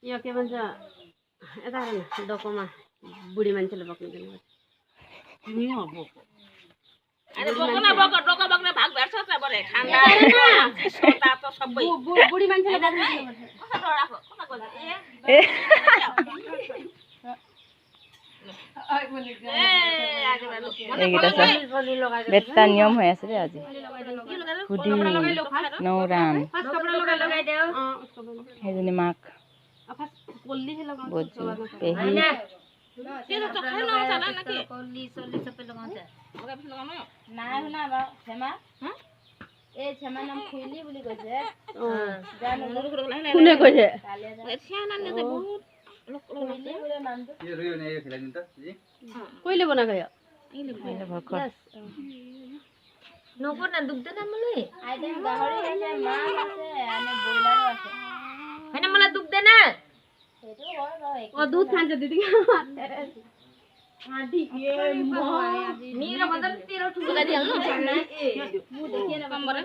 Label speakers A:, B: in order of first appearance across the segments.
A: यो के भन्छ यता डोकोमा बुढी मान्छेले बोक्नु दिनु
B: अरे बोक्न बोक डोको बोक्ने भाग भेट्छ त बरे खाना सोता त सबै
A: बुढी मान्छेले बोक्नु दिनु
B: कता डराको कता गयो
C: बेट्टा नियम হৈ আছে रे আজি हुडी नौरान हेजनी माक बोजू पेही
B: के त खाइ नआउँछ न के कोली सोली सबै लगाउँछ मगा पनि लगाउनु
D: নাই শুনা বা ক্ষমা এই ক্ষমা নাম খুইলি বুলি কৈছে জানো
A: কোনে কৈছে
B: साना ने त बहुत
D: খুইলি বুলি নামটো
A: कहिले बनाएको यो
C: अहिले भर्खर
D: নকো না দুগ্ধ না मलाई আইতে গাহৰি আছে মাছ আছে અને ব্ৰইলাৰ আছে हैन मलाई দুগ্ধ না সেইটো হয় বাৰু
A: ओ दूध खान्छ दिदी आदि ए
D: मेरो भन्दा तेरो ठुलो
B: दिहाल्नु
D: मु देखेन
B: कम्बर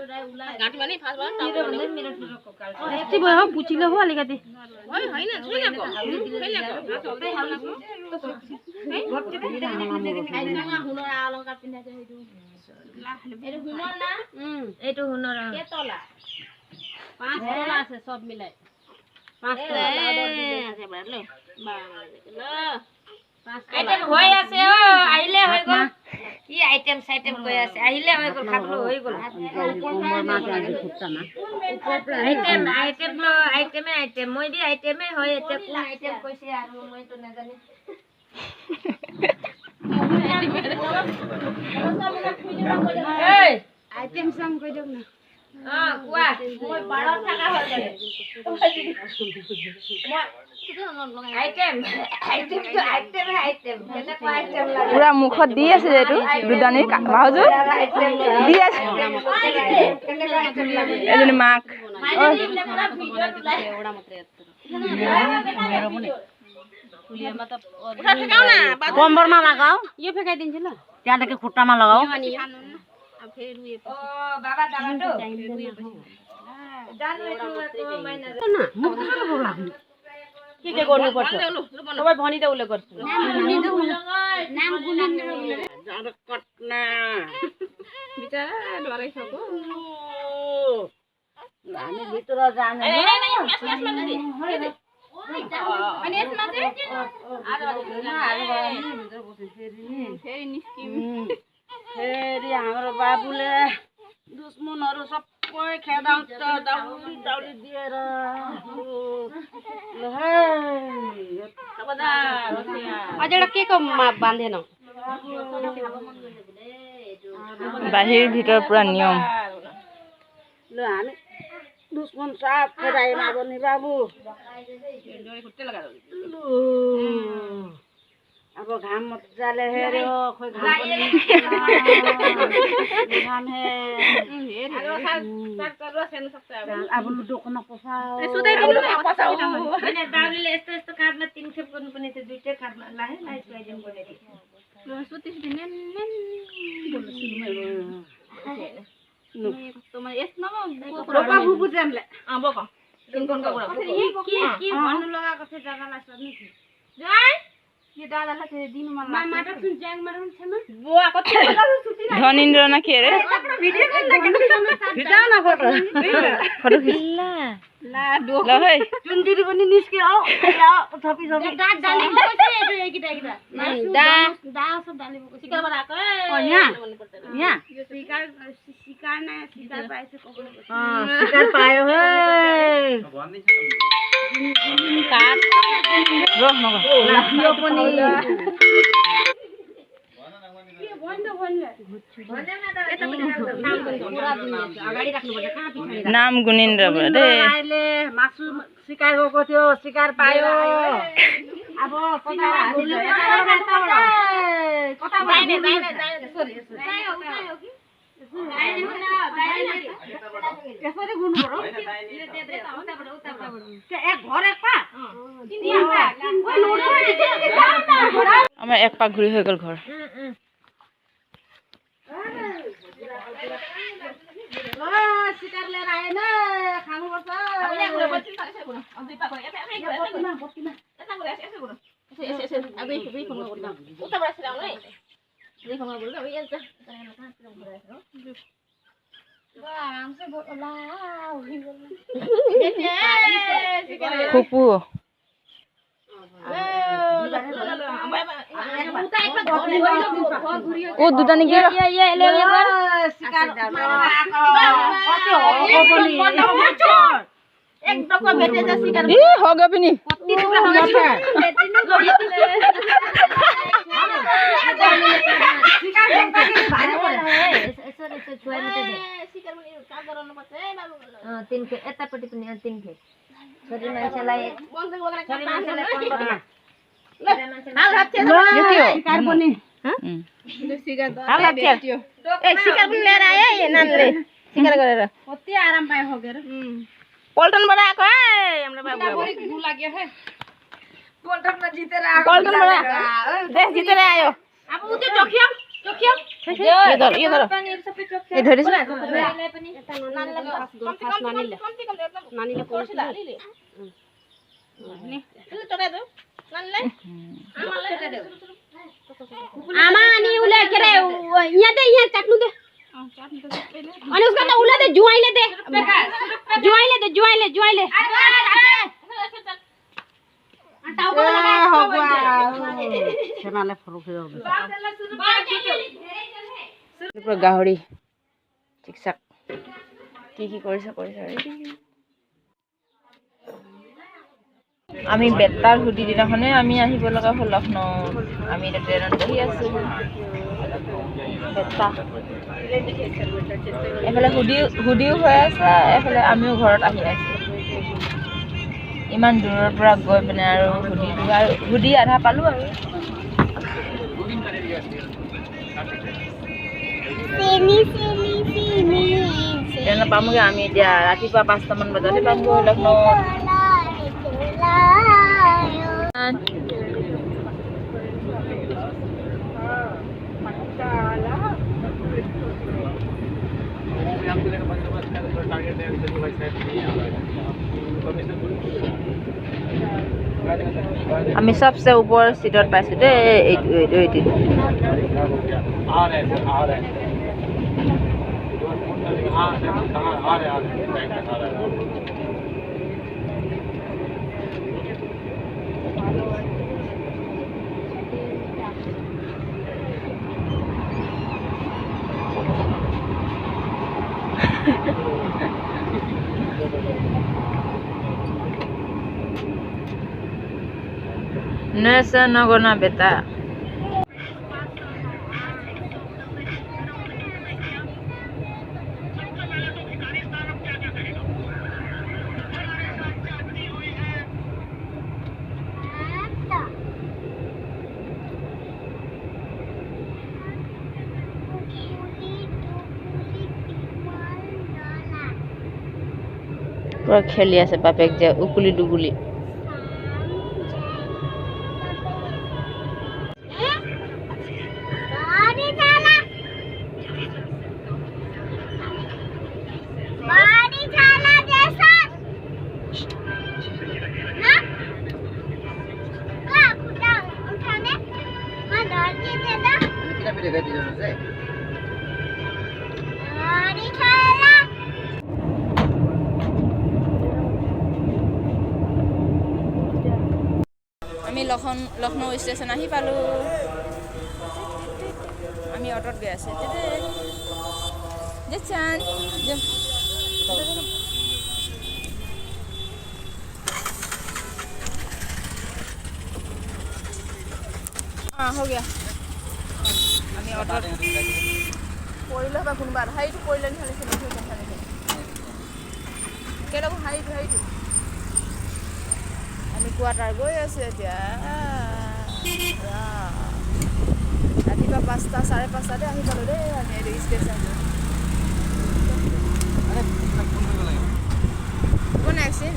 B: घाँटी पनि फास भयो
D: मेरो ठुलो कोकाल
A: यति भयो हो पुचिलो हो अलिकति
B: होइन छैनको
D: आइसँग हुनर अलंकार पिन्धाছে এইটো এইটো हुनर না এইটো हुनर কে তলা
A: 5 तोला আছে सब मिलाइ 5 तोला
D: আইটেম হৈ আছে ও আইলে হৈ গল কি আইটেম সাইটেম কই আছে আইলে হৈ গল খাবলো হৈ গল আইটেম আইটেম লো আইটেমে আইটেম মই দি আইটেমে হয় এতে কোন আইটেম কইছে আৰু মই তো নাজানি এই
A: आइटम सम कइ देउ न
D: কোৱা মই 12 টাকা হৈ গলে আইটেম আইটেম তো আইটেম আইটেম এটা কোৱা আইটেম লাগে
C: পুৰা মুখত দি আছে যেটো দুদানি ভাউজু দি আছে এজনী মাক
A: एउटा मात्रै मेरो पनि फुलियामा त
B: कम्बरमा लगाऊ
A: यो फेकाइदिन्छु ल
B: त्यहाँदेखि खुट्टामा लगाऊ
A: अब फेरि रुए
D: ओ बाबा दाबाटो जानु यस्तो महिना
A: मुख कस्तो भोक लाग्यो के गर्नु पर्छ सबै भनिदे उले गर्छ
D: नाम गुनिन्द्र
B: जाडो कट्ना बिचारा डराइसक्यो हामी भित्र जाने
D: अनि यसमा चाहिँ
A: फेरि निस्किम फेरि हाम्रो बाबुले दुश्मनहरू सबै खेदाउँछ दाउली दाउली दिएर ल है खबरदार अझ एउटा के को बाँधेन
C: बाहिर भितर पुरा नियम
A: ल हामी दुश्मन साथ खेदाइमा गर्ने बाबु अब घाम मजाले हेर्यो खोइ घाम पनि अब लुडोको नपसाओ
D: हैन दाउले यस्तो यस्तो काटमा 3 खेप गर्नु पनि त्यो दुईटै काटमा लाहे लाइट लगाइदिनु पर्ने थियो
A: सुतिस दिनेन बोल्नु यसमा रोका बुबु जामले
B: बोक
A: के भन्नु लगाएको थियो जग्गालाई सोध्नु थियो जाय के दादालाई चाहिँ दिनु मन लाग्छ मामा त ज्याङमा पनि छैन
B: बुवा कति
C: धनिन्द्र न के रे
A: भिडियो न फोटो
C: खिच
A: ला डो
C: ल है
A: चुन्दिरी पनि निस्क्यो औ थपी थपी डाट डालेको छ एटो एकिटा एकिटा डा सब डालेको
B: शिकारबाट आएको
A: यहाँ यो शिकार न शिकार पाएछ पक्रेको शिकार पायो हे काट
C: रोक न
A: यो पनि
C: नाम गुनिन्द्र रे
A: अहिले मासु शिकार गएको थियो शिकार पायो अब यसरी गुन्नु पर्यो एक घर एक पा
C: আমাৰ এক পাক ঘূৰি হৈ গ'ল ঘৰ
A: शिकार लिएर आएन खानुपर्छ
C: ফুপু ও দুটা নেকি ই হগে পিনি
D: तीन खेत यतापट्टि पनि तीन खेत छोरी मान्छेलाई
B: शिकार गरेर
A: कति आराम पाए हगेर
B: पल्टनबाट आएको है हाम्रो बाबु
A: पल्टनमा जितेर
B: पल्टनबाट देश जितेर आयो
A: अब उ त्यो टोकियो
B: यो धर
C: ए धरिस न
A: नानीले पोल्छ आमा अनि उले के रे यहाँ चाट्नु दे अनि उसको त उले दे जुवाइले दे जुवाइले टाउको लगा सेनाले फरुक
C: পুৰা গাহৰি ঠিকঠাক কি কৰিছে আমি বেটাৰ হুদি দিনাখনে আমি আহিব লগা হ'ল লক্ষ্ণৌ আমি এতিয়া ট্ৰেইনত বহি আছো বেটা এফালে হুদিও হৈ আছে এফালে আমিও ঘৰত আহি আছো ইমান দূৰৰ পৰা গৈ পিনে আৰু হুদি আধা পালো আৰু ট্ৰেইনত পামগৈ আমি এতিয়া ৰাতিপুৱা 5টামান বজাতে পামগৈ লক্ষ্ণৌ আমি সবচেয়ে ওপৰৰ সিটত পাইছো দে এইটো नैसा नगर्ना बेटा পুৰা খেলি আছে বাপেক যে উকুলি ডুগুলি আমি লক্ষ্ণৌ ষ্টেচন আহি পালো আমি অটোত গৈ আছো हो गया আমি অটোত পৰিলে বা কোনোবা হাইটো পৰিলে নিহালে কেনেকুৱা হাইটো আমি কোৱাৰ্টাৰ গৈ আছো এতিয়া ৰাতিপুৱা 5টা 5:30টাতে আহি পালো দেই আমি এই ষ্টেচন কোন আহিছিল